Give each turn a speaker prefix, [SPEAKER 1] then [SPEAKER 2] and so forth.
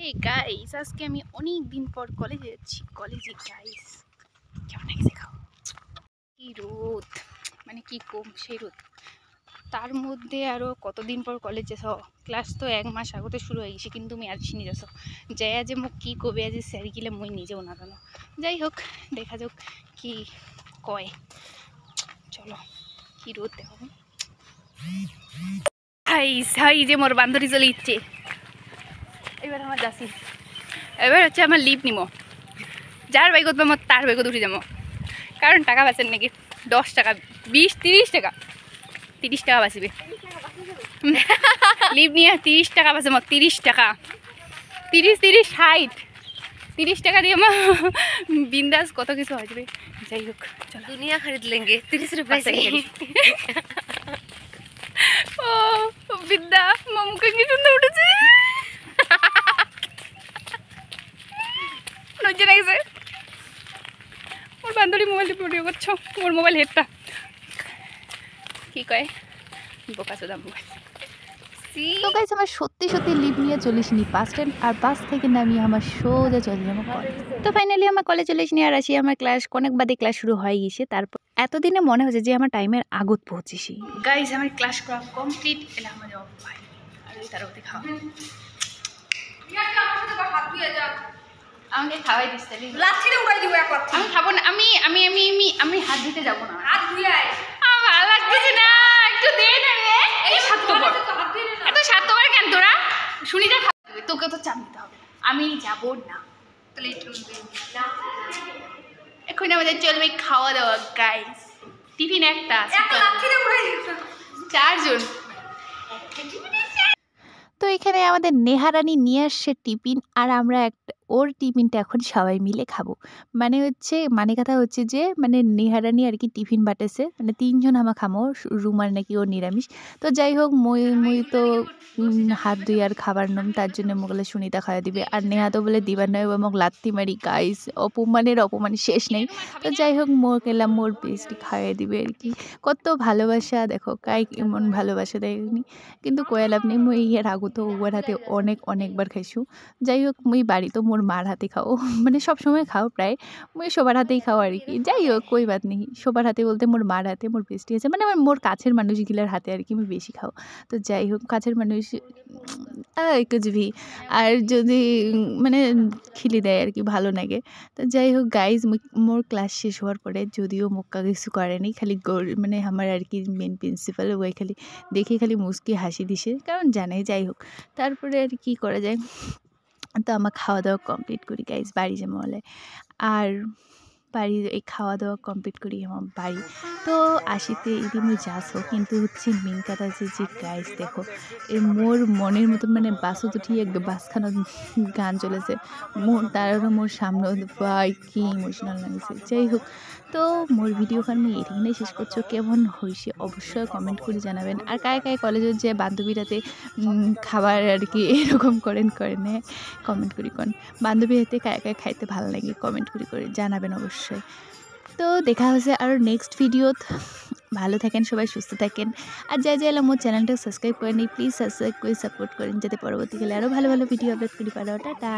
[SPEAKER 1] Hey guys, আজকে আমি অনেক দিন পর কলেজে যাচ্ছি। কলেজে গাইস কেমন লাগছে খাও, কি রোদ, মানে কি কম সেই রোদ, তার মধ্যে আরও কতদিন পর কলেজ যাস। ক্লাস তো 1 মাস আগতে শুরু হয়ে গেছে, কিন্তু আমি আসিনি যাস যাই যে মোক কি কবে আজি স্যার গিলে মই নিজেও না জানো। যাই হোক, দেখা যাক কি কয়। চলো, কি রোদ দেখো। হাই যে মোর বান্ধবী চলে ইচ্ছে। এবার আমার যাচ্ছি, এবার হচ্ছে আমার লিভ নিব। যার বাইকত পাবো তার বাইকত উঠে যাবো, কারণ টাকা বাঁচেন নাকি 10 টাকা 20 30 টাকা 30 টাকা বাঁচবে লিভ নিয়ে 30 টাকা বাঁচে আমার 30 টাকা 30 60 30 টাকা দিয়ে আমার বিন্দাস কত কিছু আসবে। যাই হোক, চলো
[SPEAKER 2] दुनिया खरीद लेंगे 30 रुपए से।
[SPEAKER 1] ও বিদ্যা মামুকে কি সুন্দর উঠেছে, লজ্জা লাগছে। ওর বান্ধবী মোবাইল ভিডিও করছো, ওর মোবাইল হেডটা কি কয় বোকা চোদা মোবাইল।
[SPEAKER 3] তো গাইস আমার সত্যি সত্যি লিভ নিয়ে চলে আসিনি বাস স্ট্যান্ড, আর বাস থেকে নামিয়ে আমার সোজা চলে যাবো কলেজ। তো ফাইনালি আমার কলেজ চলে আসিনি, আর আসি আমার ক্লাস অনেক বাদে ক্লাস শুরু হয়ে গেছে। তারপর এতদিনে মনে হচ্ছে যে আমার টাইমের আগত পৌঁছেছি।
[SPEAKER 1] গাইস আমার ক্লাস করা কমপ্লিট, এলা আমার যাওয়া ভাই আর ওই তারপরে খাওয়া আমাকে খাওয়াই দিস তাহলে
[SPEAKER 2] লাঠিটা উড়াই দিব একবার।
[SPEAKER 1] আমি খাবো না, আমি আমি আমি আমি আমি হাত দিতে যাবো না।
[SPEAKER 2] হাত ধুই আয়।
[SPEAKER 1] আমার ভালো লাগতেছে না, একটু দে না রে। এই স্বার্থপর, এত স্বার্থপর কেন তোরা? শুনি যা খাওয়া দেবে, তোকে তো চাপ দিতে হবে। আমি যাবো না,
[SPEAKER 2] তাহলে একটু
[SPEAKER 1] এখন আমাদের চলবে খাওয়া দাওয়া গাইস। টিফিন একটা
[SPEAKER 2] লাঠিটা উড়াই দিব।
[SPEAKER 1] 4 জন।
[SPEAKER 3] তো এখানে আমাদের নেহারানি নিয়ে আসছে টিফিন, আর আমরা একটা ওর টিফিনটা এখন সবাই মিলে খাবো। মানে কথা হচ্ছে যে মানে নেহারানি আর কি টিফিন বাটেছে, মানে 3 জন আমা খামো, রুমার নাকি ওর নিরামিষ। তো যাই হোক, মুই তো হাত ধুই আর খাবার নম, তার জন্য মোগলে সুনিতা খাওয়া দিবে, আর নেহা তো বলে দিবার নয়, ও মোক লাত্তি মারি গাইস, অপমান শেষ নেই। তো যাই হোক, মোর কেলাম মোর বেস্টি খাওয়াই দিবে আর কি। কত ভালোবাসা দেখো, কাই এমন ভালোবাসা দেয়নি, কিন্তু কয়াল আপনি মুই ইয়ার আগত ওর হাতে অনেকবার খাইছো। যাই হোক, মুই বাড়ি তো মোর মার হাতে খাও, মানে সবসময় খাও প্রায়, মুই সবার হাতেই খাও আর কি। যাই হোক, কই বাত নেই, সবার হাতে বলতে মোর মার হাতে মোর বেস্টি আছে, মানে আমার মোর কাছের মানুষগুলার হাতে আর কি আমি বেশি খাও। তো যাই হোক, কাছের মানুষ কুছ ভি, আর যদি মানে খিলি দেয় আর কি, ভালো লাগে। তো যাই হোক গাইজ, মোর ক্লাস শেষ হওয়ার পরে যদিও মুক্কা কিছু করেনি, খালি মানে আমার আর কি মেন প্রিন্সিপাল ওই খালি দেখে খালি মুচকি হাসি দিছে, কারণ জানে। যাই হোক, তারপরে আর কি করা যায়। তো আমার খাওয়া দাওয়া কমপ্লিট করি গাইজ, বাড়ি যাবো বলে। আর বাড়ি এই খাওয়া দাওয়া কমপ্লিট করি আমার বাড়ি। তো আসিতে এদি মুই যাসো, কিন্তু হচ্ছে মেন কথা আছে যে গাইজ দেখো, এই মোর মনের মতন মানে বাসত উঠি বাসখানো গান চলেছে মোর সামনে, ভাই কি ইমোশনাল লাগছে। যাই হোক, তো মোর ভিডিওখান আমি এখানে শেষ করছো। কেমন হয়েছে অবশ্যই কমেন্ট করে জানাবেন, আর কায় কলেজের যে বান্ধবীরাতে খাবার আর কি এরকম করেন কমেন্ট করি কোন বান্ধবী হাতে কায় খাইতে ভালো লাগে, কমেন্ট করে জানাবেন অবশ্যই। তো দেখা হচ্ছে আরও নেক্সট ভিডিওত। ভালো থাকেন সবাই, সুস্থ থাকেন, আর যাই মোর চ্যানেলটা সাবস্ক্রাইব করেনি প্লিজ সাবস্ক্রাইব করে সাপোর্ট করেন, যাতে পরবর্তীকালে আরও ভালো ভিডিও আপলোড করি পারো। টাটা।